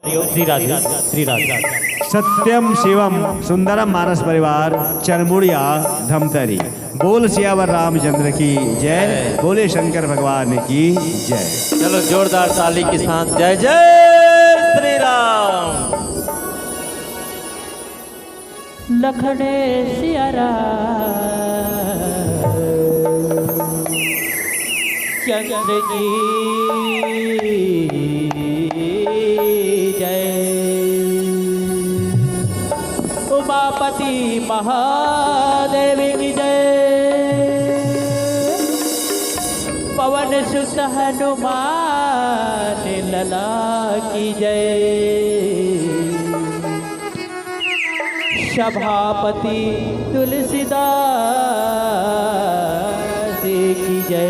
श्री राधे श्री राधे। सत्यम शिवम सुंदरम मानस परिवार चरमुड़िया धमतरी। बोल सियावर रामचंद्र की जय, बोले शंकर भगवान की जय। चलो जोरदार ताली के साथ जय जय श्री राम। लखने सियारा चंद्र की उमापति महादेव की जय। पवन सुत हनुमान लला की जय। सभापति तुलसीदास की जय।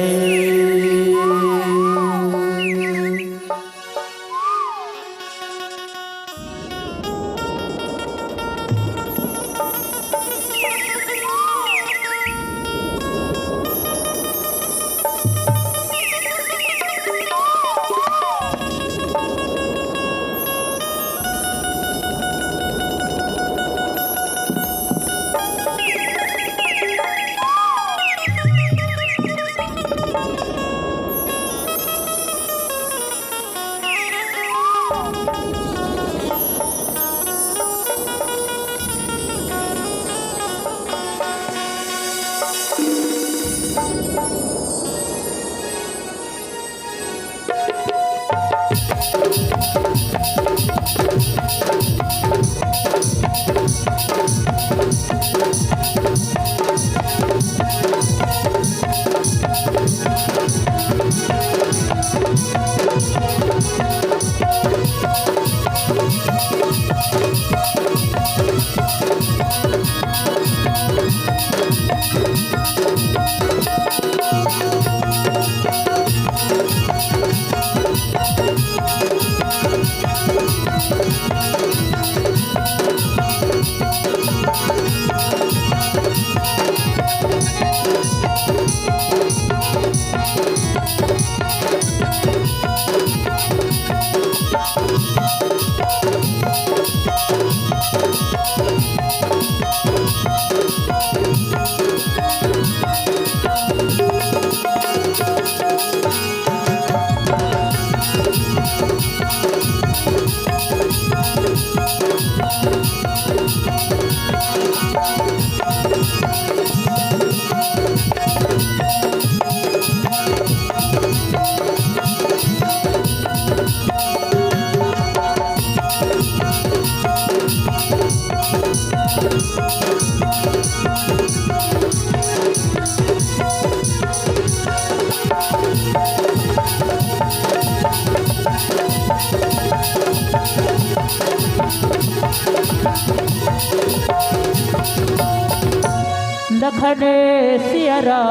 लखने सियारा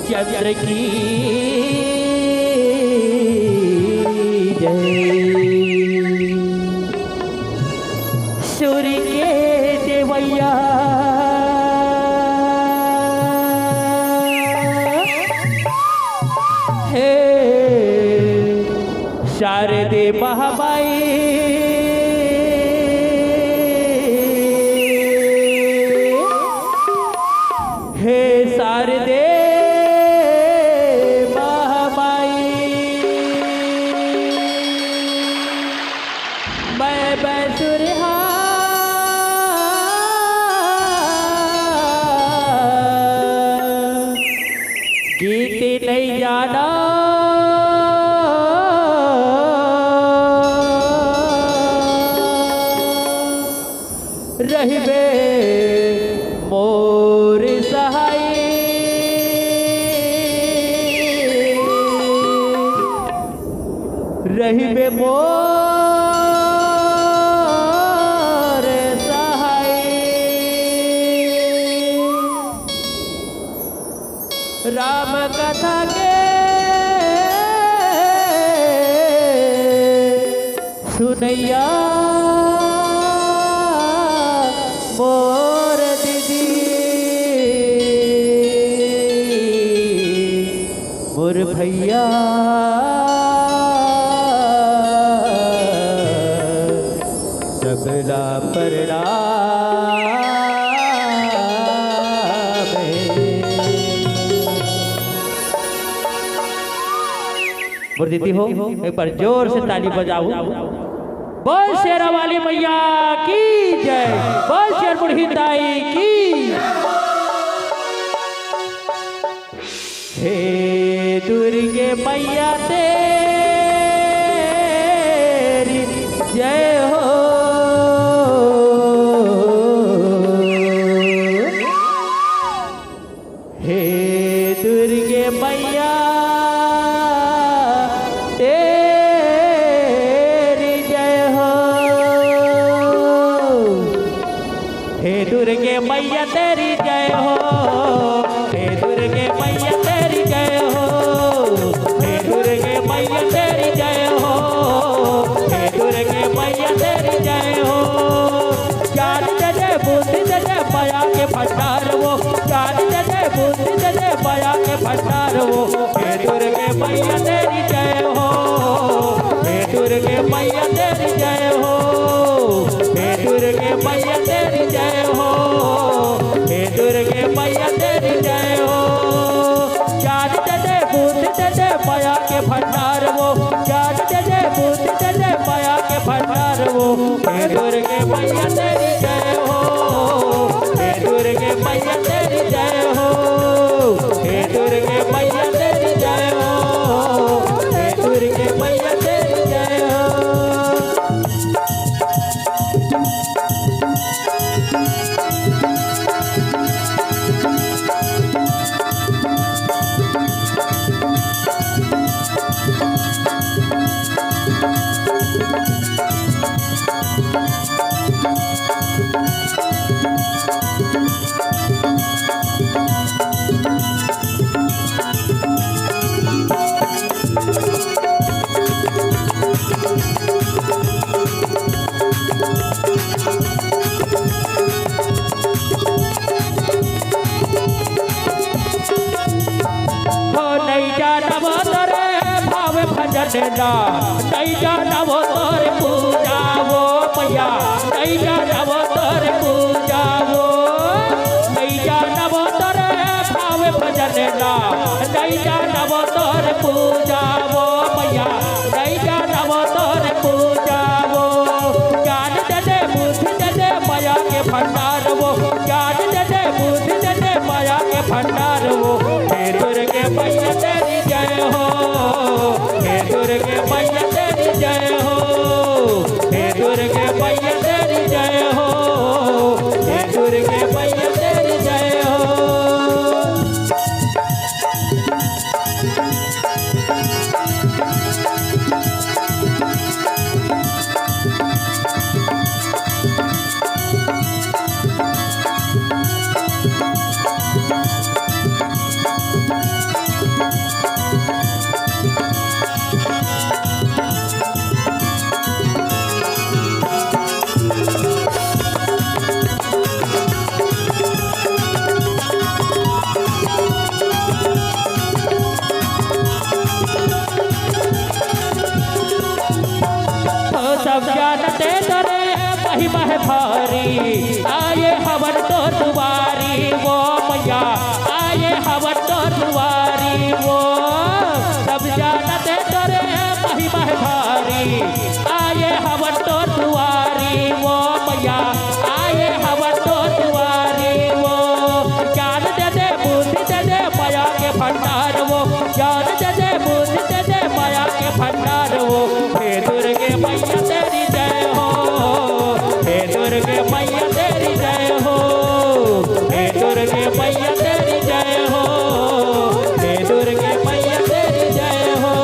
चंद्र की जय। सूर्य के देवैया हे शारदे महामाई शारदे महामाई। मैं बैसुरहा गीत नहीं जाना रहिबे मोर सहाय। रहिबे मोर सहाय। राम कथा के सुनैया मोर दीदी मोर भैया ला प्रणाम बुर्दीदी हो एक बार जोर से ताली बजाओ। बोल शेरा वाली मैया की जय, बोल शेर बुढ़ी दाई की। हे दुर्गे मैया तेरी जय हो। हे दुर्गे मैया तेरी जय हो। हे दुर्गे मैया तेरी जय हो। हे दुर्गे मैया तेरी जय हो। हे दुर्गे मैया तेरी जय हो। हे दुर्गे मैया तेरी जय हो। ज्ञान दे दे बुद्धि दे दे माया के भंडार वो। ज्ञान दे दे बुद्धि दे दे माया के भंडार वो। हे दुर्गे मैया तेरी जय हो। हे दुर्गे मैया तेरी जय हो। हे दुर्गे मैया तेरी जय हो। हे दुर्गे मैया तेरी जय हो। ज्ञान दे दे बुद्धि दे दे माया के भंडार वो। ज्ञान दे दे बुद्धि दे दे माया के भंडार वो। हे दुर्गे मैया तेरी जय हो। हे दुर्गे मैया तेरी जय हो। हे दुर्गे मैया तेरी जय हो। हे दुर्गे मैया तेरी जय हो। देना नहीं जाना वो तोर पूजा वो मैया। नहीं जाना वो तोर पूजा वो। नहीं जाना वो तोर भाव भजन देना। नहीं जाना वो तोर पूजा वो मैया। नहीं जाना वो तोर पूजा वो। ज्ञान दे दे बुद्धि दे दे माया के भंडार वो। ज्ञान दे दे बुद्धि दे दे माया के भंडार वो। हे दुर्गे मैया तेरी जय हो। हे दुर्गे मैया तेरी जय हो। हे दुर्गे मैया तेरी जय हो। हे दुर्गे मैया तेरी जय हो। सब जानते तोरे महिमा है भारी। आए हवन तो दुआरी वो मैया। आए हवन तो दुआरी वो। सब जानते तोरे महिमा है भारी। आए हवन तो दुआरी वो मैया। आए हवन तो दुआरी वो। ज्ञान दे दे बुद्धि दे दे माया के भंडार वो। ज्ञान दे दे बुद्धि दे दे माया के भंडार वो। हे दुर्गे मैया तेरी जय हो। हे दुर्गे मैया तेरी जय हो। हे दुर्गे मैया तेरी जय हो। हे दुर्गे मैया तेरी जय हो।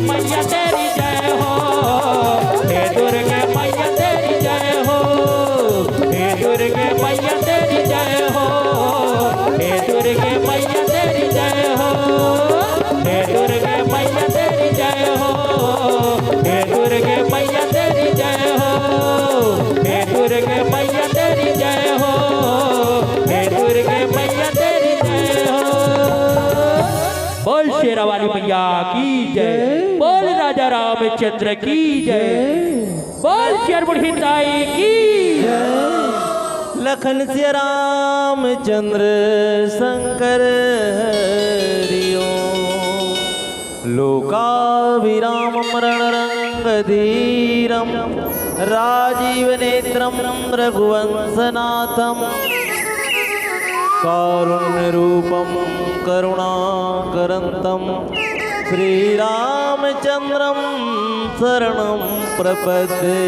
मैया तेरी जय हो, हे दुर्गे मैया तेरी जय हो, हे दुर्गे मैया तेरी जय हो, हे दुर्गे मैया तेरी जय हो, हे दुर्गे मैया तेरी जय हो, हे दुर्गे मैया तेरी जय हो, हे दुर्गे मैया तेरी जय हो, हे दुर्गे मैया तेरी जय हो। बोल शेरावाली मैया की जय, बोल राजा रामचंद्र की जय, बोल शेरबुढ़ी ताई की जय। लखन सिया रामचंद्र शंकर हरिओ, लोकाभिरामं रणरंगधीरं राजीव नेत्रं रघुवंशनाथं, कारुण्यरूपं करुणाकरन्तं श्रीरामचन्द्रं शरणं प्रपद्ये,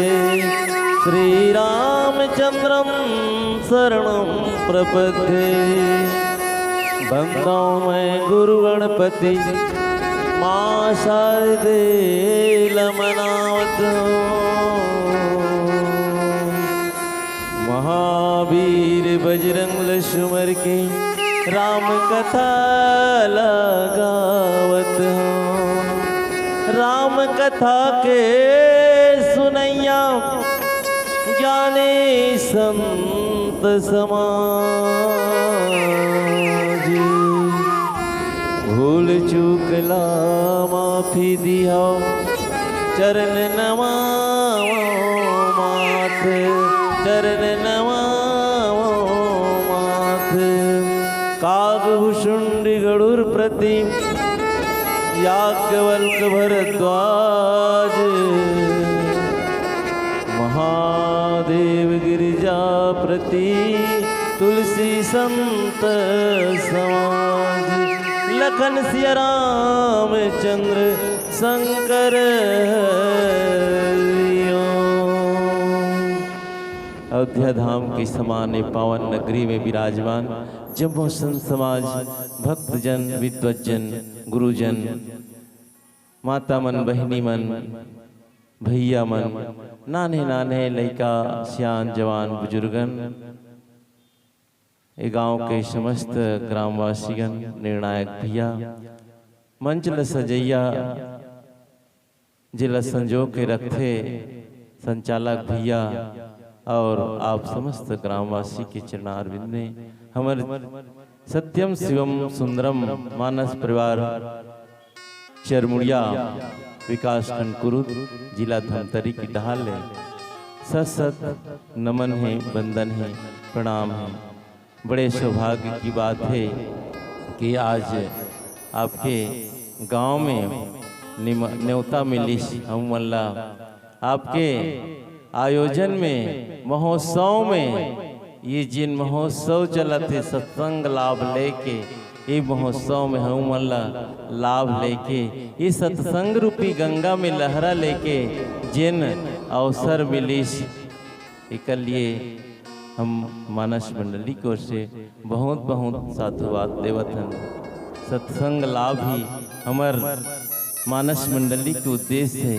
श्रीरामचन्द्रं शरणं प्रपद्ये। बंदों मैं गुरु गणपति माँ शारदे लमनावत, महावीर बजरंग लक्ष्मण की राम कथा लगावत हूँ, राम कथा के सुनैया ज्ञानी संत समाज, भूल चूक ला माफी दिया चरण नमाओ माथ, चरण नमाओ माथ। कागभूषुंड गरुड़ प्रति याज्ञवल्क्य भरद्वाज, महादेव गिरिजापति तुलसी संत समाज, लखन सिया रामचंद्र शंकर हरिओ। अयोध्या धाम की समान पावन नगरी में विराजमान जम्मू संत समाज, भक्तजन, विद्वज्जन, गुरुजन, माता मन, बहिनी मन, भैया मन, नाने नाने लड़का, सियान, जवान, बुजुर्गन, ये गांव के समस्त ग्रामवासीगण, निर्णायक भैया, मंच ल सजैया जिला संजो के रखे संचालक भैया और आप समस्त ग्रामवासी के चरणारविंद में हमारे सत्यम शिवम सुंदरम मानस परिवार चरमुड़िया विकास खंड कुरुद जिला धमतरी की ढाल है। सत सत नमन है, वंदन है, प्रणाम है। बड़े सौभाग्य की बात है कि आज आपके गांव में न्योता मिली हम मल्ला, आपके आयोजन में, महोत्सव में, ये जिन महोत्सव चलते सत्संग लाभ लेके, ये महोत्सव में हम मल्ला लाभ लेके, ये सत्संग रूपी गंगा में लहरा लेके जिन अवसर मिलीस, एक लिए हम मानस मंडली को से बहुत बहुत साधुवाद देवत हन। सत्संग लाभ ही हमार मानस मंडली के उद्देश्य है।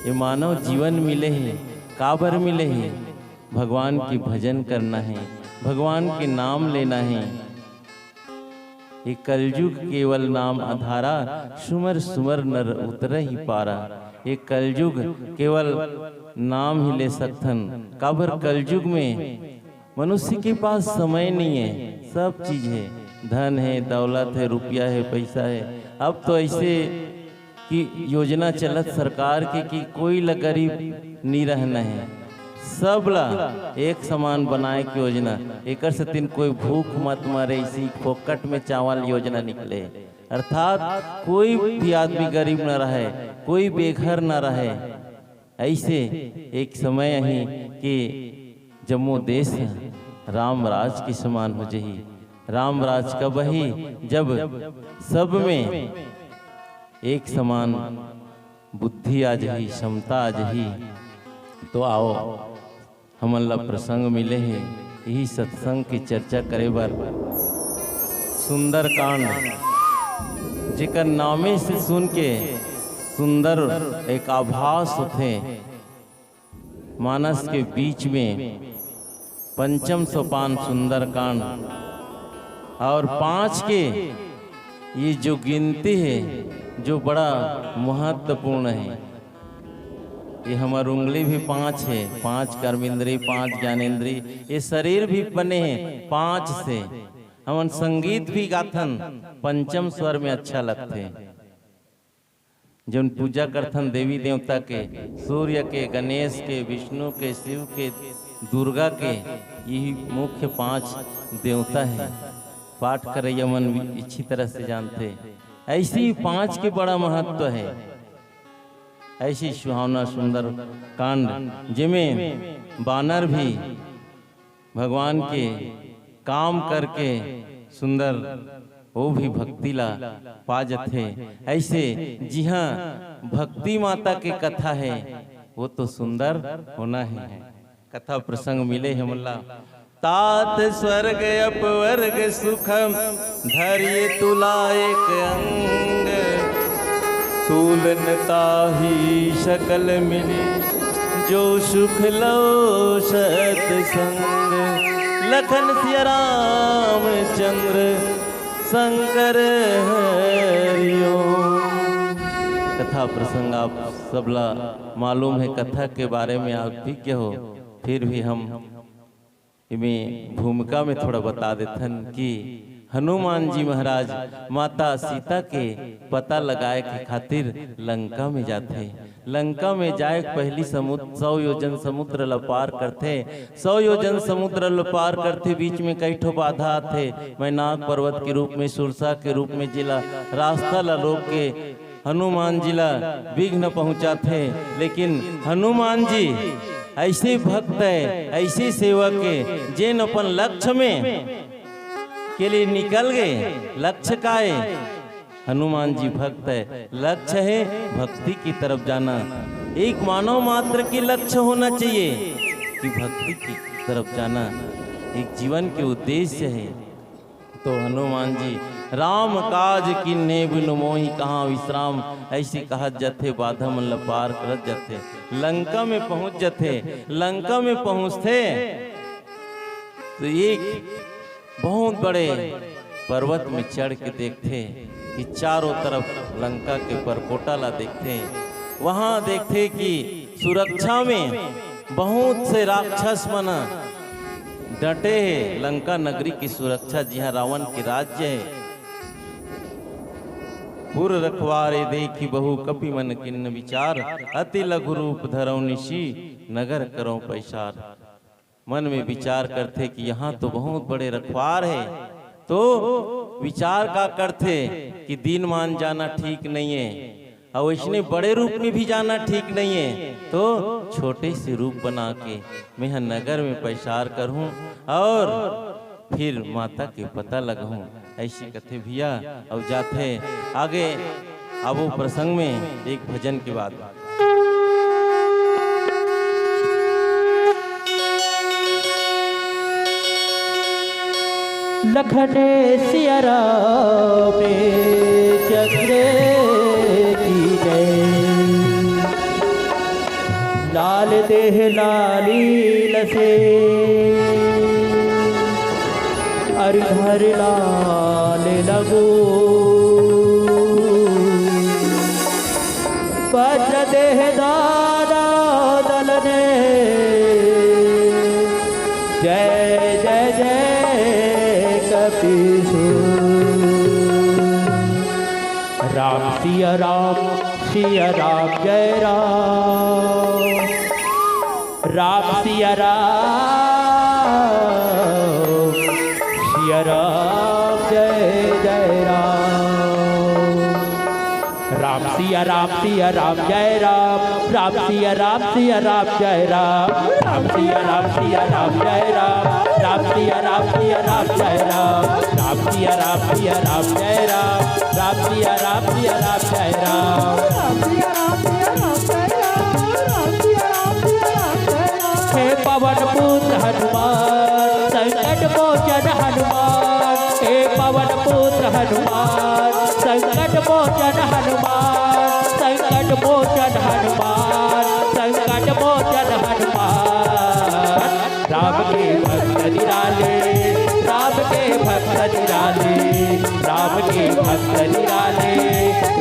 ये मानव जीवन मिले है, काबर मिले है, भगवान की भजन करना है, भगवान के नाम लेना है। ये कलयुग केवल नाम आधारा, सुमर सुमर नर उतर ही पारा। ये कलयुग केवल नाम ही ले सकथन, काबर कलयुग में मनुष्य के पास समय नहीं है, सब चीज है, धन है, दौलत है, रुपया है, पैसा है। अब तो ऐसे कि योजना चलत सरकार के कि कोई ला गरीब नहीं रहना है, सब ला एक समान बनाए की योजना। एक से तीन कोई भूख मत मरे, इसी फोकट में चावल योजना निकले, अर्थात कोई भी आदमी गरीब न रहे, कोई बेघर न रहे। ऐसे एक समय ही कि जम्मू देश राम राज की समान हो जही। राम राज कब ही जब सब में एक समान बुद्धि आ जही, क्षमता आ जही। तो आओ हमन ला प्रसंग मिले हैं, यही सत्संग की चर्चा करे बर सुंदर कांड जेकर नामे से सुन के सुंदर एक आभास थे मानस के बीच में पंचम सोपान सुंदरकांड और 5 के ये जो गिनती है जो बड़ा महत्वपूर्ण है। ये हमारी उंगली भी 5 है, 5 कर्मेंद्रिय, 5 ज्ञानेंद्रिय, ये शरीर भी बने हैं 5 से। हम संगीत भी गाथन पंचम स्वर में अच्छा लगते। जो पूजा करथन देवी देवता के, सूर्य के, गणेश के, विष्णु के, शिव के, दुर्गा के, यही मुख्य 5 देवता है। पाठ करैया मन अच्छी तरह से जानते। ऐसी 5 के बड़ा महत्व है। ऐसी सुहावना सुंदर कांड जिमें बानर भी भगवान के काम करके सुंदर वो भी भक्ति ला पा जाते। ऐसे जी हाँ भक्ति माता की कथा है वो तो सुंदर होना है। कथा प्रसंग मिले है मुल्ला। तात स्वर्ग अपवर्ग सुखम धैर्य तुला एक अंग, तुलनता ही शकल मिली जो सुख लो सत्संग। लखन सिया राम चंद्र शंकर हरिओ। कथा प्रसंग आप सबला मालूम है, कथा के बारे में आप भी क्या हो, फिर भी हम इमें भूमिका में थोड़ा बता देथन कि हनुमान जी महाराज माता सीता के पता लगाए के खातिर लंका में जाते। लंका में जाए पहली 100 योजन समुद्र ल पार करते। 100 योजन समुद्र ल पार करते, बीच में कई ठो बाधा आते। मैनाक पर्वत के रूप में, सुरसा के रूप में जिला रास्ता ला रोक के हनुमान जी ला विघ्न पहुंचाते। लेकिन हनुमान जी ऐसे भक्त है, ऐसे सेवक है जिन अपन लक्ष्य में के लिए निकल गए। लक्ष्य का है, हनुमान जी भक्त है, लक्ष्य है भक्ति की तरफ जाना। एक मानव मात्र के लक्ष्य होना चाहिए कि भक्ति की तरफ जाना एक जीवन के उद्देश्य है। तो हनुमान जी राम काज किन्ने बिनु मोहि कहाँ विश्राम, ऐसे कहा जाते। बाधा मन ल पार करत जाते, लंका में पहुंच जाते। लंका में पहुंचते तो एक बहुत बड़े पर्वत में चढ़ के देखते कि चारों तरफ लंका के परकोटा ला देखते। वहां देखते कि सुरक्षा में बहुत से राक्षस मना डटे हैं। लंका नगरी की सुरक्षा जहाँ रावण के राज्य है। पुर रखवारे देखी बहु कपि मन किन्न विचार, अति लघु रूप धरौ निशी नगर करो पैसार। मन में विचार करते कि यहाँ तो बहुत बड़े रखवार है, तो विचार का करते कि दिन मान जाना ठीक नहीं है और इसने बड़े रूप में भी जाना ठीक नहीं है। तो छोटे से रूप बना के मैं नगर में पैसार करूं और फिर माता के पता लगाऊं। ऐसी कथे भैया और जाते आगे। अब वो प्रसंग में एक भजन की बात। लखन सिया राम चंद्र की जय। लाल देह लाली लसे हरिहर लाल लगो। वज्र देह दादा दलने जय जय जय कपीसु। राम सिया राम जय राम। राम सिया राम जय जय राम। राम सिया राम जय राम। राम सिया राम जय राम। राम सिया राम जय राम। राम सिया राम जय राम। राम सिया राम जय राम। राम सिया राम जय राम। हे पवन पुत्र हनुमान संकट मोचन हनुमान। हे पवन पुत्र हनुमान संकट मोचन हनुमान। संकट मोचन हनुमान, संकट मोचन हनुमान। राम के भक्त निराले, राम के भक्त निराले, राम के भक्त निराले,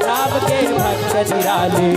राम के भक्त निराले।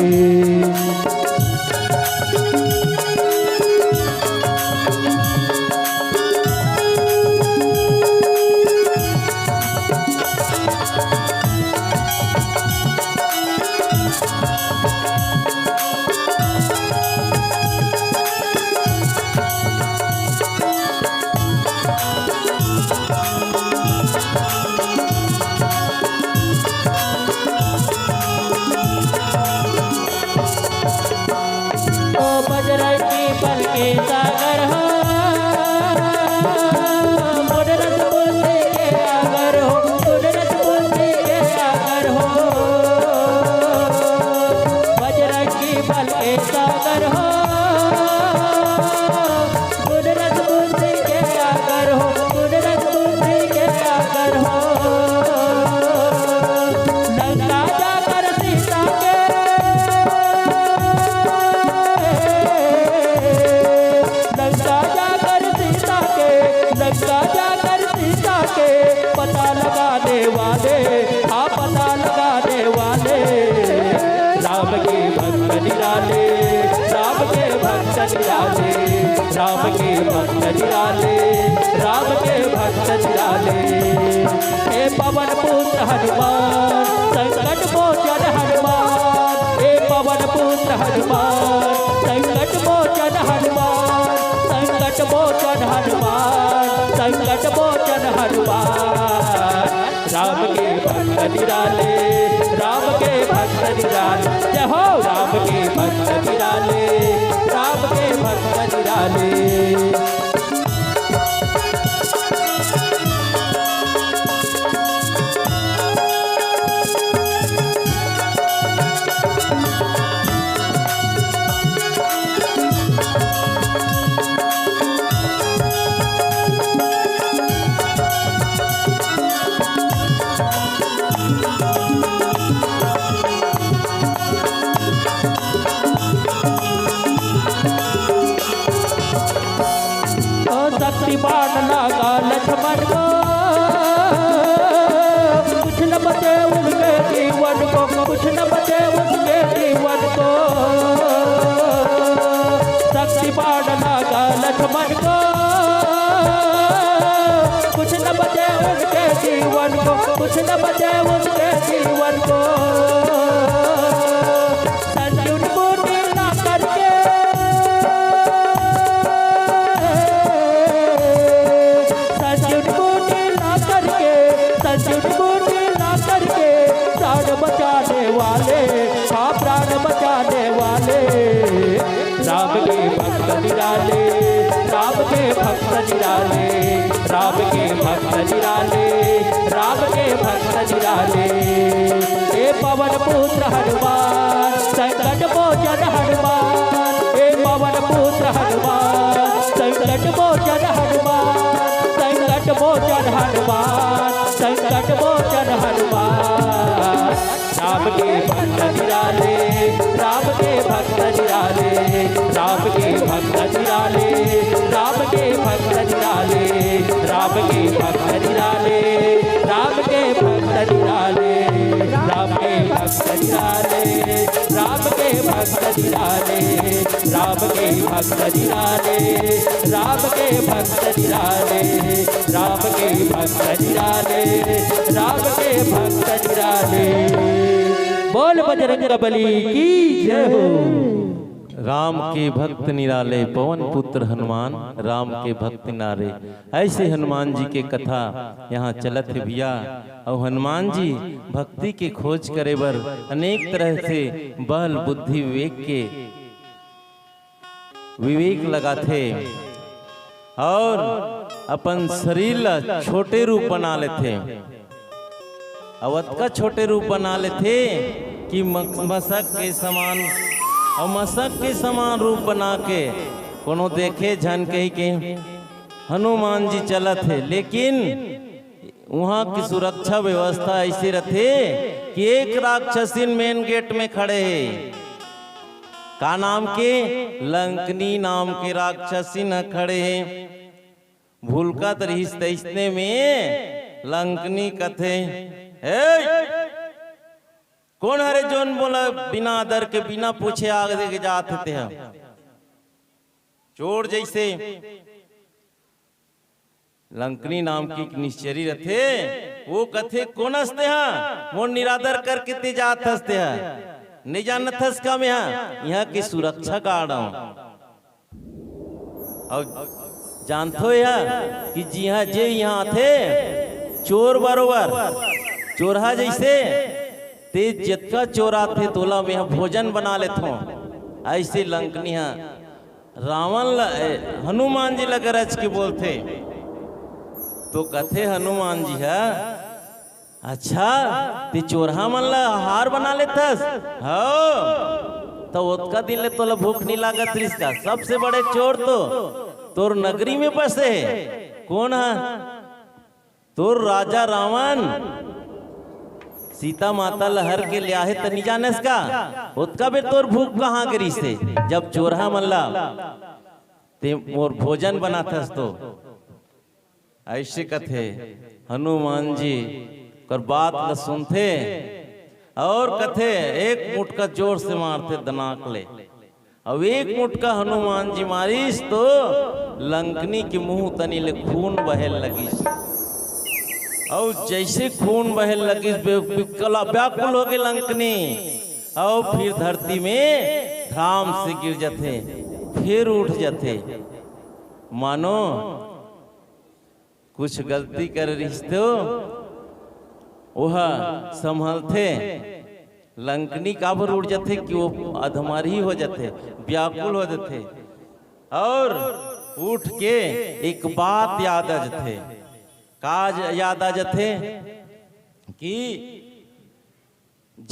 बजरंगी बल के सागर हो, मुनरत बुद्धि के आगर हो, मुनरत बुद्धि के आगर हो। बजरंगी बल के सागर हो, मुनरत बुद्धि के आगर हो, मुनरत बुद्धि के आगर हो। लंका जाकर सीता के, लंका जाकर सीता के, लंका जाकर सीता के पता लगाने वाले, हाँ पता लगाने वाले। राम के भक्त निराले, राम के भक्त निराले, राम के भक्त निराले, राम के भक्त निराले। हे पवन पुत्र हनुमान, संकट मोचन हनुमान, हे पवन पुत्र हनुमान, संकट मोचन हनुमान, संकट मोचन हनुमान, संकट मोचन हनुमान। राम के भक्त निराले, राम के भक्त निराले, जय हो राम के भक्त निराले, राम के भक्त निराले। शक्ति बाण लगा लक्ष्मण को, कुछ न बचे उनके जीवन को, कुछ न बचे उनके जीवन को। शक्ति बाण लगा लक्ष्मण को, कुछ न बचे उनके जीवन को, कुछ न बचे उनके जीवन को। संजीवन बूटी ना करके, संजीवन बूटी ना करके, संजीवन बूटी ना करके प्राण बचाने वाले, हाँ प्राण बचाने वाले। राम के भक्त निराले, राम के भक्त निराले, राम के भक्त निराले, राम के भक्त निराले। हे पवन पुत्र हनुमान, संकट मोचन हनुमान, हे पवन पुत्र हनुमान, संकट मोचन हनुमान, संकट मोचन हनुमान, संकट मोचन हनुमान। राम के भक्त निराले, राम के भक्त निराले, राम के भक्त निराले, राम के भक्त निराले, राम के भक्त निराले, राम के भक्त निराले, राम के भक्त निराले, राम के भक्त निराले, राम के भक्त निराले, राम के भक्त निराले, राम के भक्त निराले, राम के भक्त निराले। बोल बजरंग बली की जय हो। राम के भक्त निराले, पवन पुत्र हनुमान, राम के भक्त निराले। ऐसे हनुमान जी के कथा यहाँ चलत है भैया। और हनुमान जी भक्ति के खोज करे बर अनेक तरह से बल बुद्धि विवेक लगाथे और अपन शरीर ला छोटे रूप बना लेते, अवत का छोटे रूप बना लेते कि मशक के समान और मशक के समान रूप बना के कोनो देखे झन कही के हनुमान जी चलत है। लेकिन वहाँ की सुरक्षा व्यवस्था ऐसी रहते कि एक राक्षसीन मेन गेट में खड़े है, का नाम के लंकनी नाम के राक्षसी न खड़े भूलका तरीस तैसने में लंकनी कथे कौन हरे जोन बोला बिना आदर के बिना पूछे आगे के जाते थे हम चोर जैसे लंकनी नाम की निश्चरी रथे वो कथे कौन हंसते हैं मोर निरादर करके ते जात हंसते हैं नहीं जानत हंस का मैं यहाँ की सुरक्षा गार्ड हूं और जानते हो यार कि जी हाँ जे यहाँ थे चोर बरोबर चोरहा जैसे ते जितना चोरा थे तोला में भोजन बना लेते हो ऐसे लंकनी रावण हनुमान जी लग रच के बोलते तो कथे हनुमान जी है अच्छा ते चोरहा मन ला हार बना लेथस हो तो उसका दिन ले तोला भूख नहीं लागत रिश्ता सबसे बड़े चोर तो तोर नगरी में बसे कौन है तोर राजा रावण सीता माता लहर के लिया है तनी जानस का उसका भी तोर भूख कहाँ करी से जब चोरहा मल्ला ते मोर भोजन बनाथस तो ऐसे कथे हनुमान जी कर बात ल सुनते और कथे एक मुटका जोर से मारते दनाक ले अब एक मुटका हनुमान जी मारिस तो लंकनी के मुंह तनी ले खून बहल लगी और जैसे खून बहल लगी व्याकुल हो गई लंकनी और फिर धरती में धाम से गिर जाते फिर उठ जाते मानो कुछ गलती कर रिश्ते वह संभलते लंकनी काबर उड़ जाते कि वो अधमर ही हो जाते व्याकुल हो जाते और उठ के एक बात याद आ जाते काज याद आ जाते कि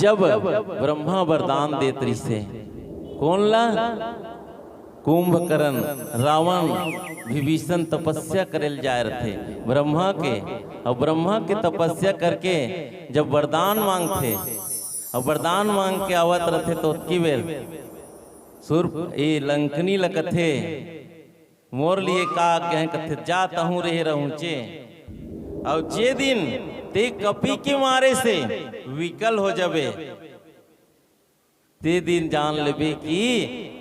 जब ब्रह्मा वरदान देत से कौन ला कुंभकर्ण रावण विभीषण तपस्या करल जाए रहे ब्रह्मा के और ब्रह्मा के तपस्या करके जब वरदान मांगते और वरदान मांग के आवत रहे तो की बेर सुर ये लंकनी लकथे मोर लिए का कहे कथे जाता हूँ रहे रहूं चे और जे दिन ते कपी के मारे से विकल हो जाबे ते दिन जान लेबे कि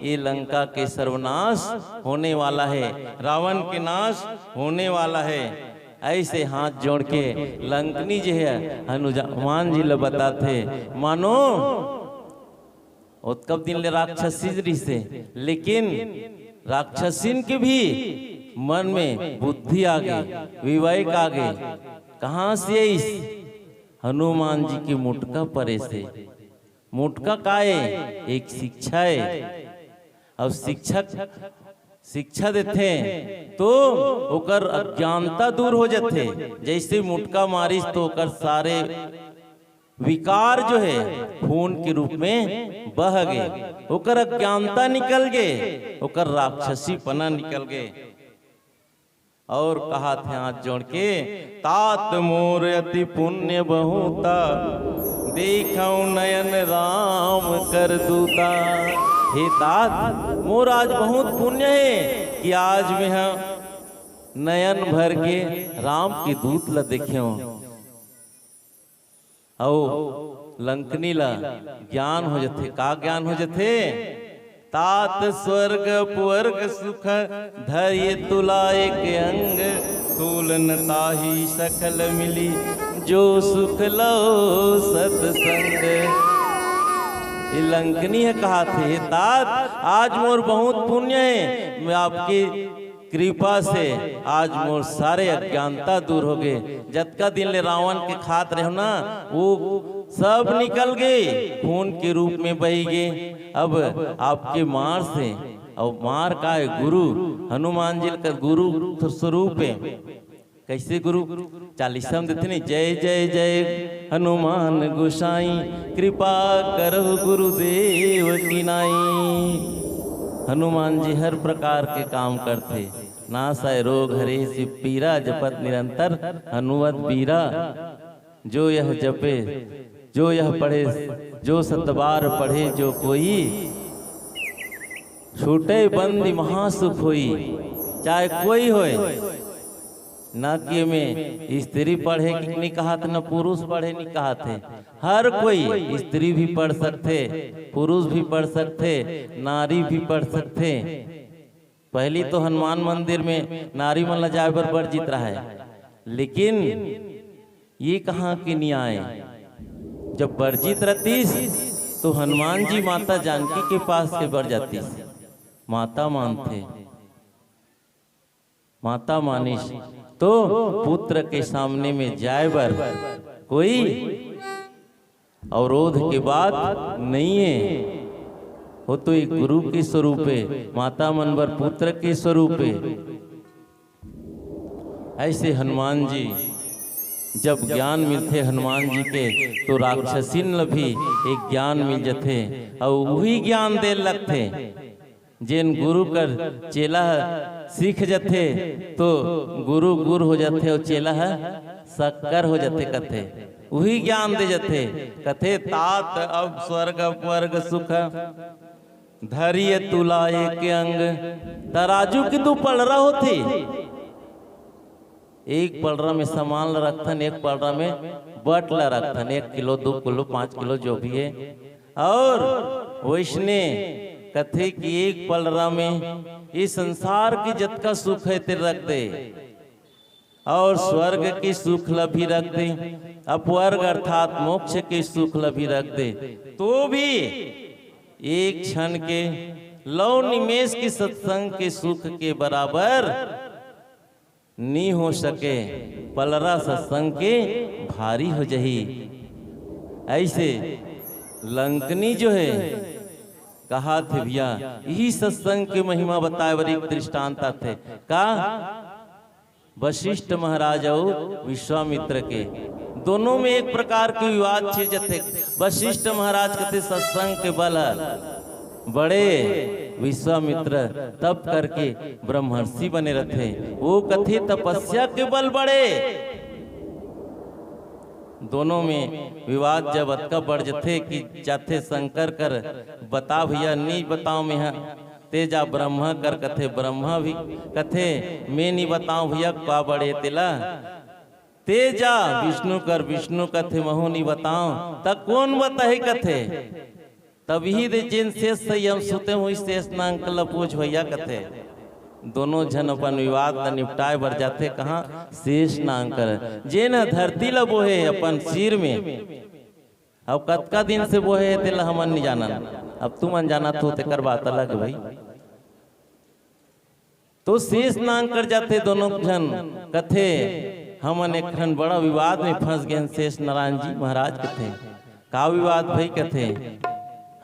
ये लंका के सर्वनाश होने वाला है रावण के नाश होने वाला है ऐसे हाथ जोड़ के लंकनी जो है हनुमान जी ले बताते मानो और कब दिन ले राक्षसी से लेकिन राक्षसीन के भी मन में बुद्धि आ गई विवेक आ गई कहाँ से इस हनुमान जी की मुटका परे से मुटका का है एक शिक्षा है और शिक्षा देते तो ओकर अज्ञानता दूर हो जाते जैसे मुटका मारिस तो ओकर सारे विकार जो है खून के रूप में बह गए ओकर अज्ञानता निकल गए ओकर राक्षसी पना निकल गए और कहा थे हाथ जोड़ के तात मोर अति पुण्य बहुता देखो नयन राम कर दूता हे तात मोर आज बहुत पुण्य है कि आज मैं नयन भर के राम की दूत ला देखियो औ लंकनी ला ज्ञान हो जाते का ज्ञान हो जाते तात स्वर्ग पुवर्ग सुख धैर्य तुला एक अंग तुलन ताही सकल मिली जो सुख लो सत्संग लंकनी है कहा थे तात आज मोर बहुत पुण्य है मैं आपकी कृपा से आज मोर सारे अज्ञानता दूर हो गए जतका दिन ले रावण के खात रहे ना वो सब निकल गए खून के रूप में बह गए अब आपके मार से और मार का है गुरु हनुमान जी का गुरु स्वरूप है कैसे गुरु चालीसा देते नहीं जय जय जय हनुमान गोसाई कृपा करो गुरुदेव की नाई हनुमान जी हर प्रकार के काम करते नासाय रोग हरे शिव पीरा जपत निरंतर हनुमत बीरा जो यह जपे जो यह पढ़े जो सतबार पढ़े जो कोई छूटे बंदी महासुख होई, चाहे कोई होए। ना कि में स्त्री पढ़े कि नहीं कहा था, न पुरुष पढ़े नहीं कहा थे। हर कोई, स्त्री भी पढ़ सकते, पुरुष भी पढ़ सकते, नारी भी पढ़ सकते। पहली तो हनुमान मंदिर में नारी मन जाए पर वर्जित रहा है, लेकिन ये कहाँ की न्याय। जब वर्जित रहतीस तो हनुमान जी माता जानकी के पास से बढ़ जाती, माता मानते, माता मानिश तो पुत्र के सामने में जाए बर कोई अवरोध के बात नहीं है। हो तो एक गुरु के स्वरूप है, माता मनवर पुत्र के स्वरूप है। ऐसे हनुमान जी जब ज्ञान मिलते हनुमान जी के, तो राक्षसीन भी एक ज्ञान मिल जाते और वही ज्ञान दे लगते। जिन गुरु कर चेला सीख जाते तो गुरु गुर हो जाते और चेला शक्कर हो जाते। कथे वही ज्ञान दे जाते। कथे तात अब स्वर्ग वर्ग सुख धरिय तुला एक अंग। तराजू की तू पलरा होती, एक पलरा में सामान रखथन, एक पलरा में बटला रखथन, 1 किलो 2 किलो 5 किलो जो भी है। और वैष्णे कथे कि एक पलरा में इस संसार की जत का सुख है ते रख दे, और स्वर्ग की सुख भी रख दे, अपवर्ग अर्थात मोक्ष के सुख भी रख दे, तो भी एक क्षण के लौ निमेष की सत्संग के सुख के बराबर नहीं हो सके। पलरा सत्संग के भारी हो जही। ऐसे लंकनी जो है कहा थे भैया, यही सत्संग की महिमा बताए बर एक दृष्टांत थे। का वशिष्ठ महाराज और विश्वामित्र के दोनों में एक प्रकार के विवाद छिड़ जाते। वशिष्ठ महाराज कहते सत्संग के बल बड़े, विश्वामित्र तप करके ब्रह्मर्षि बने रहते। वो कथे तपस्या के बल बड़े। दोनों में विवाद जब अतका बढ़ जाते कि जाते शंकर कर बता भैया, नहीं बताओ मैं तेजा ब्रह्मा कर, कथे ब्रह्मा भी कथे मैं नहीं बताऊं भैया का बड़े तेला। तेजा विष्णु कर, विष्णु कथे महु नहीं बताऊं, तब कौन बताए कथे। तभी दे जिन शेष संयम सुते हुई शेष नांकल पूछ भैया कथे। दोनों जन अपन विवाद न निपटाए बर जाते कहाँ, शेष नांकर जेन धरती ल बोहे अपन सिर में। अब कतका दिन से बोहे तेल हमन नहीं जाना, अब तुम अनजाना तो तेकर बात अलग भाई। तो शेष नांकर जाते दोनों जन कथे हमन एक खन बड़ा विवाद में फंस गए। शेष नारायण जी महाराज कथे का विवाद भाई कथे।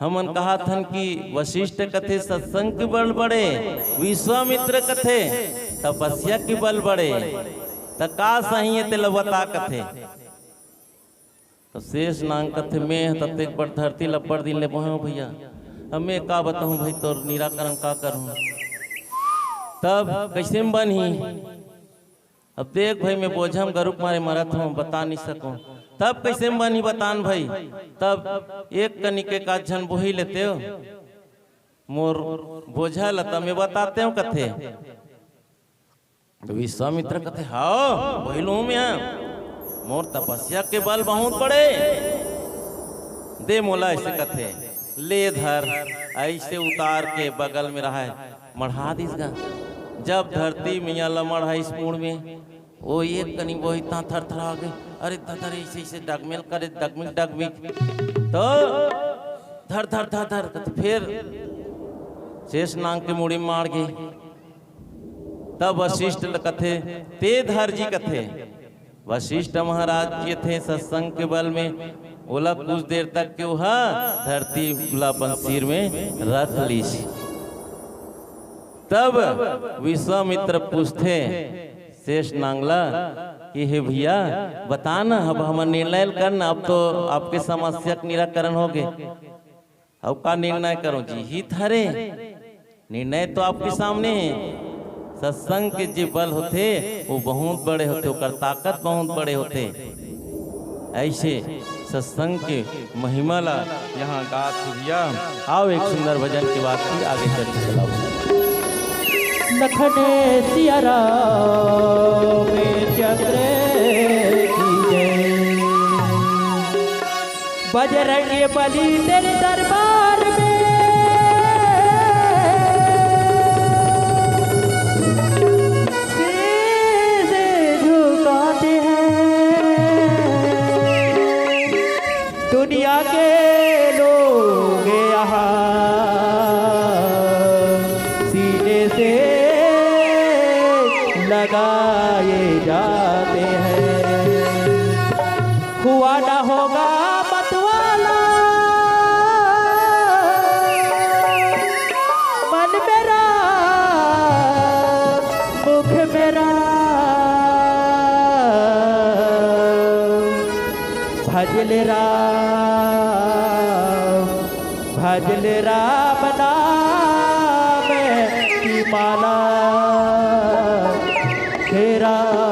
हमन कहा थन कि वशिष्ठ कथे सत्संग के बल बड़े, विश्वामित्र कथे तपस्या के बल बड़े, त का सही है तेल बता कथे। तो शेष नांग कथे मैं तत्ते पर धरती लपड़ दिन ले बोहे भैया, अब मैं का बताऊं भाई तोर निराकरण का करूं। तब कैसे में बनी, अब देख भाई मैं बोझम गरुक मारे मरत हूँ, बता नहीं सकूं। तब कैसे में बनी बतान भाई। तब एक कनिके का झन बोही लेते हो मोर बोझा लता में बताते हो कथे। तो विश्वामित्र कथे हाँ बोलू मैं, मोर तपस्या के बल बहुत बड़े, दे मोला ऐसे कथे ले धर, ऐसे उतार के बगल में रहा है मढ़ा दीसगा। जब धरती मियाँ लमड़ है इस मूड में, वो एक कनी वो इतना थर थर आ गई, अरे धर ऐसे ऐसे डगमेल करे डगमिक डगमिक, तो धर धर धर धर फिर शेष नांग के मुड़ी मार गई। तब वशिष्ठ कथे ते धर जी कथे। वशिष्ठ महाराज जी थे सत्संग के बल में, ओला कुछ देर तक के वह धरती गुलाबन सिर में रख ली। तब विश्वामित्र पूछते शेष नांगला कि हे भैया बता ना, अब हम निर्णय करना, अब तो आपके समस्या का निराकरण हो गए, अब का निर्णय करो जी। ही थारे निर्णय तो आपके सामने है। सत्संग के जो बल होते वो बहुत बड़े होते, ओकर ताकत बहुत बड़े होते। ऐसे सत्संग के महिमा ला यहाँ गात भैया। आओ एक सुंदर भजन के बाद फिर आगे चल चलाओ। लखने सिया राम चंद्र की जय। बजरंग बली तेरे दरबार में शीश झुकाते हैं। दुनिया के लोग यहाँ सीने से लगाए जाते हैं। हुआ ना होगा मतवाला मन मेरा मुख मेरा भजल राम नाम की माला हे राम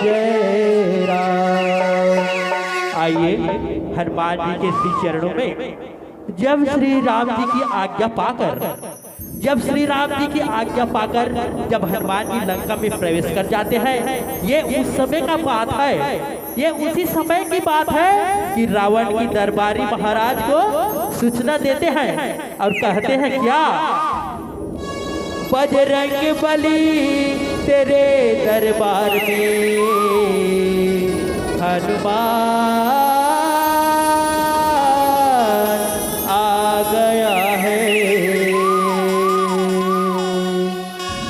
जय राम। आइए हनुमान जी के श्री चरणों में जब श्री राम जी की आज्ञा पाकर जब हनुमान जी लंका में प्रवेश कर जाते हैं, ये उस समय का बात है। ये उसी समय की बात है कि रावण की दरबारी महाराज को सूचना देते हैं और कहते हैं क्या, बजरंग बली तेरे दरबार में हनुमान आ गया है।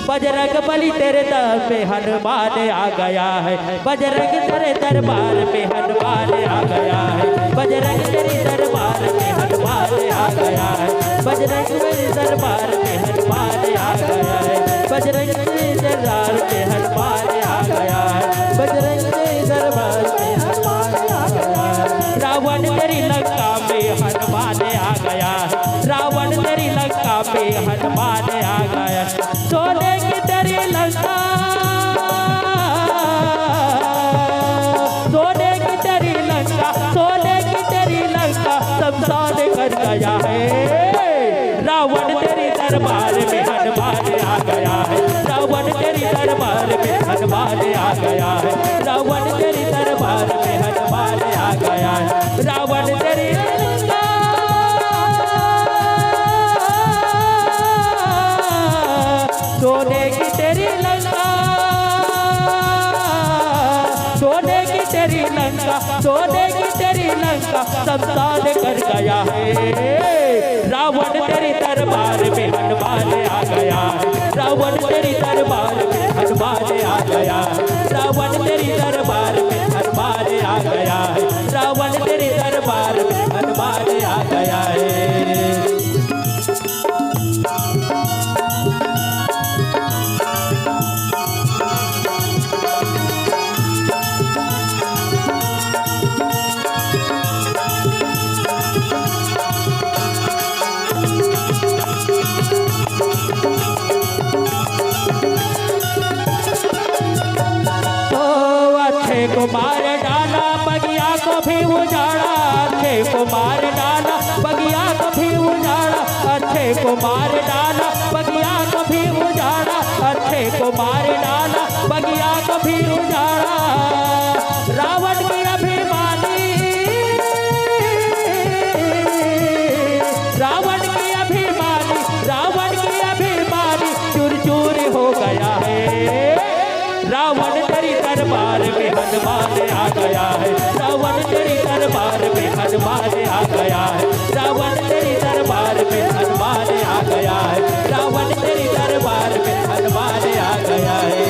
बजरंग बली तेरे दर पे हनुमान आ गया है। बजरंग तेरे दरबार में हनुमान आ गया है। बजरंग तेरे दरबार में हनुमान आ गया है। बजरंग तेरे दरबार में हनुमान आ गया है। बजरंग तेरे दरबार में हनुमान आ गया है। बजरंग तेरे दरबार में हनुमान आ गया है। रावण तेरी लंका में हनुमान आ गया है। रावण तेरी लंका में हनुमान आ गया है। सोने की तेरी लंका, सोने की तेरी लंका, सोने की तेरी लंका शमशान कर गया है। रावण तेरी दरबार में हनुमान आ गया है। रावण तेरी दरबार में हनुमान आ गया है। रावण तेरी दरबार में हनुमान आ गया है। रावण तेरी लंका, सोने की तेरी लंका, सोने की तेरी लंका, सोने की तेरी लंका शमशान कर गया है। रावण तेरी दरबार में हनुमान आ गया है। रावण तेरी दरबार में हनुमान आ गया है। रावण तेरी दरबार में हनुमान आ गया है। रावण तेरी दरबार में हनुमान आ गया है। को मार डाला बगिया को भी उजाड़ा, अच्छे को मार डाला बगिया को भी उजाड़ा। अच्छे को मार डाला बगिया को भी उजाड़ा। अच्छे को मार डाला बगिया को भी उजाड़ा। रावण की अभिमानी, रावण की अभिमानी, रावण की अभिमानी चूर चूर हो गया है। रावण तेरी दरबार में हनुमान आ गया है। रावण तेरी दरबार में हनुमान आ गया है। रावण तेरी दरबार में हनुमान आ गया है। रावण तेरी दरबार में हनुमान आ गया है।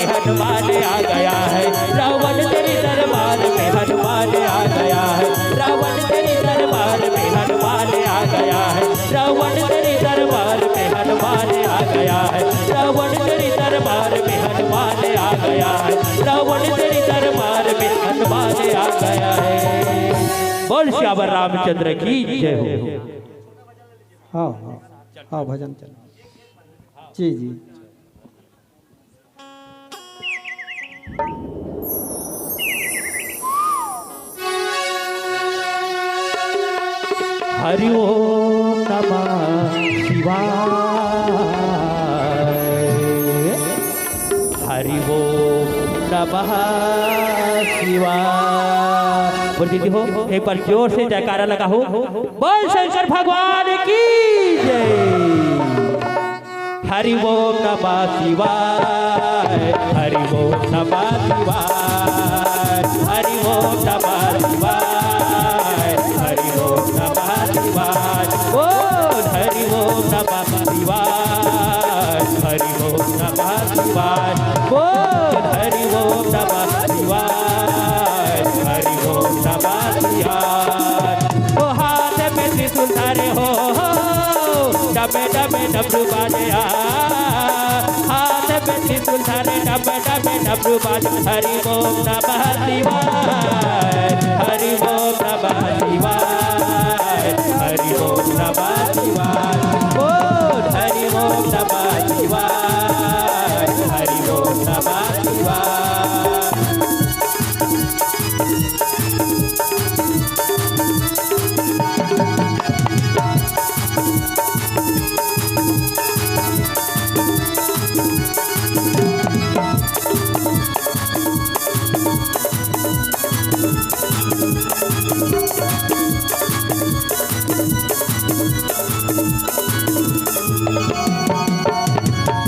हनुमान आ गया है। रावण तेरी दरबार में हनुमान आ गया है। रावण तेरी दरबार में हनुमान आ गया है। रावण तेरी दरबार आ गया है, रावण तेरी दरबार में हनुमान आ गया है। बोल श्यावर रामचंद्र की जय हो। हाँ हाँ हाँ भजन चलो जी जी। हरि ओम नमः शिवाय, हरि ओम नमः शिवाय। बोल दीदी हो एक बार जोर से जयकारा लगा हो। बोल शंकर भगवान की जय। हरि ओम नमः शिवाय, हरि ओम नमः शिवाय, हरि ओम नमः शिवाय, हरि ओम नमः शिवाय। बोल हरि ओम नमः शिवाय, हरि ओम नमः शिवाय। बोल हरि ओम नमः शिवाय, हरि ओम नमः शिवाय। ओ हाथ में त्रिशूल धारे हो, डबे डबे डबरू बाजे, हाथ में त्रिशूल धारे डबे डबे डबरू बाजे। हरि ओम नमः शिवाय, हरि ओम नमः शिवाय, हरि ओम नमः शिवाय। बोल हरि ओम नमः शिवाय, हरि ओम नमः शिवाय।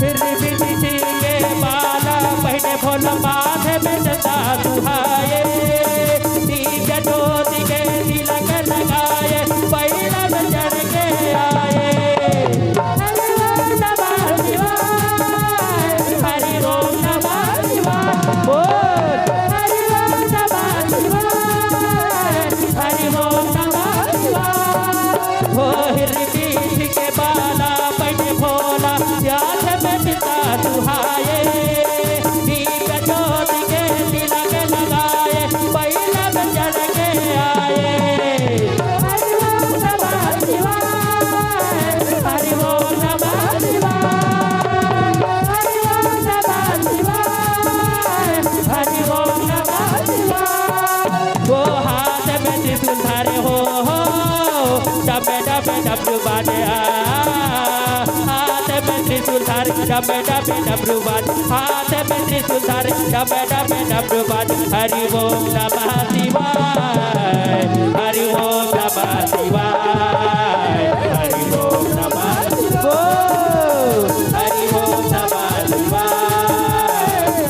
फिर बिजली के बाला पहने भोला माथे में जता दुहाए, दिव्य ज्योति के तिलक लगाए, पहिला चढ़ के आए। हरि ओम नमः शिवाय, हरि ओम नमः शिवाय। बोल हरि ओम नमः शिवाय, हरि ओम नमः शिवाय। हो हृदय के बाला पहने भोला याद में पिता दुहाए, दीप ज्योति के तिलक लगाए, पहिला में चढ़ के आए। हरि ओम नमः शिवाय, हरि ओम नमः शिवाय, हरि ओम नमः शिवाय, हरि ओम नमः शिवाय। वो हाथ में त्रिशूल धारे हो, डबे डबे डबरू बाजे, हाथ में त्रिशूल धारे डबे डबे डबरू बाजे, हाथ में त्रिशूल धारे डबे डबे डबरू बाजे। हरि ओम नमः शिवाय, हरि ओम नमः शिवाय, हरि ओम नमः शिवाय। हरि ओम नमः शिवाय,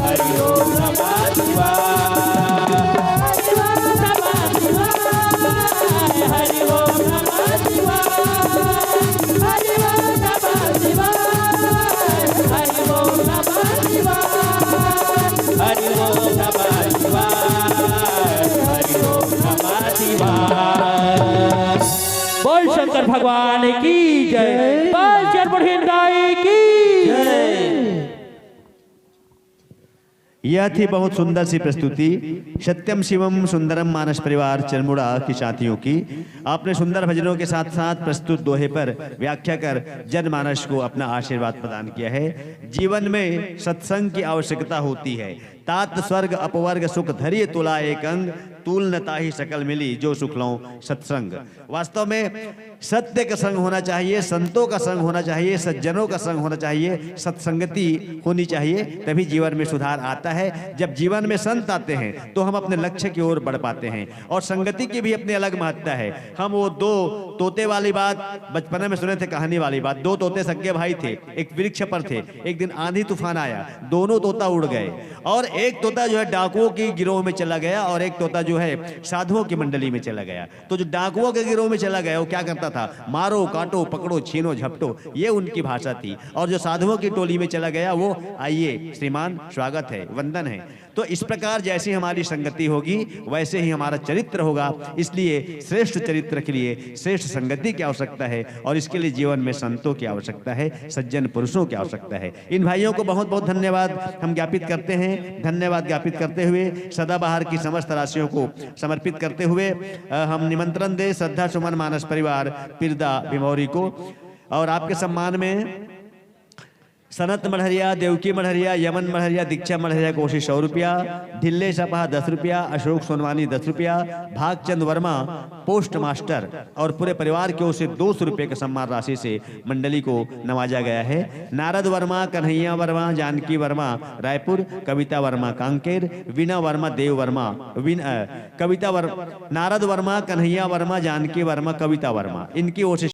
हरि ओम नमः शिवाय, हरि ओम नमः शिवाय, हरि ओम नमः शिवाय, हरि ओम नमः शिवाय, हरि ओम नमः शिवाय, हरि ओम नमः शिवाय, हरि ओम नमः शिवाय। बोल शंकर भगवान की जय, बोल चरमुढ़ीन गाय की जय। यह थी बहुत सुंदर सी प्रस्तुति सत्यम शिवम सुंदरम मानस परिवार चरमुड़ा की साथियों की। आपने सुंदर भजनों के साथ साथ प्रस्तुत दोहे पर व्याख्या कर जनमानस को अपना आशीर्वाद प्रदान किया है। जीवन में सत्संग की आवश्यकता होती है। तात स्वर्ग अपवर्ग सुख धैर्य तुला एक अंग, तूल न ताहि सकल मिली जो सुख लो सत्संग। वास्तव में सत्य का संग होना चाहिए, संतों का संग होना चाहिए, सज्जनों का संग होना चाहिए, सत्संगति होनी चाहिए, तभी जीवन में सुधार आता है। जब जीवन में संत आते हैं तो हम अपने लक्ष्य की ओर बढ़ पाते हैं। और संगति की भी अपनी अलग महत्ता है। हम वो दो तोते वाली बात बचपन में सुने थे, कहानी वाली बात। दो तोते सगे भाई थे, एक वृक्ष पर थे। एक दिन आंधी तूफान आया, दोनों तोता उड़ गए और एक तोता जो है डाकुओं की गिरोह में चला गया और एक तोता जो है साधुओं की मंडली में चला गया। तो जो डाकुओं के गिरोह में चला गया वो क्या करता था, मारो काटो पकड़ो छीनो झपटो, ये उनकी भाषा थी। और जो साधुओं की टोली में चला गया वो आइए श्रीमान स्वागत है, वंदन है। तो इस प्रकार जैसी हमारी संगति होगी वैसे ही हमारा चरित्र होगा। इसलिए श्रेष्ठ चरित्र के लिए श्रेष्ठ संगति की आवश्यकता है और इसके लिए जीवन में संतों की आवश्यकता है, सज्जन पुरुषों की आवश्यकता है। इन भाइयों को बहुत बहुत धन्यवाद हम ज्ञापित करते हैं। धन्यवाद ज्ञापित करते हुए सदाबहार की समस्त राशियों को समर्पित करते हुए हम निमंत्रण दे श्रद्धा सुमन मानस परिवार पिरदा भिमौरी को, और आपके सम्मान में सनत मढ़रिया, देवकी मढ़रिया, यमन मढ़रिया, दीक्षा मढ़रिया को 100 रुपया, ढिल्ले सपा 10 रुपया, अशोक सोनवानी 10 रुपया, भागचंद वर्मा पोस्ट मास्टर और पूरे परिवार की ओर से 200 रुपये के सम्मान राशि से मंडली को नवाजा गया है। नारद वर्मा, कन्हैया वर्मा, जानकी वर्मा रायपुर, कविता वर्मा कांकेर, वीणा वर्मा, देव वर्मा, नारद वर्मा, कन्हैया वर्मा, जानकी वर्मा, कविता वर्मा, इनकी ओर से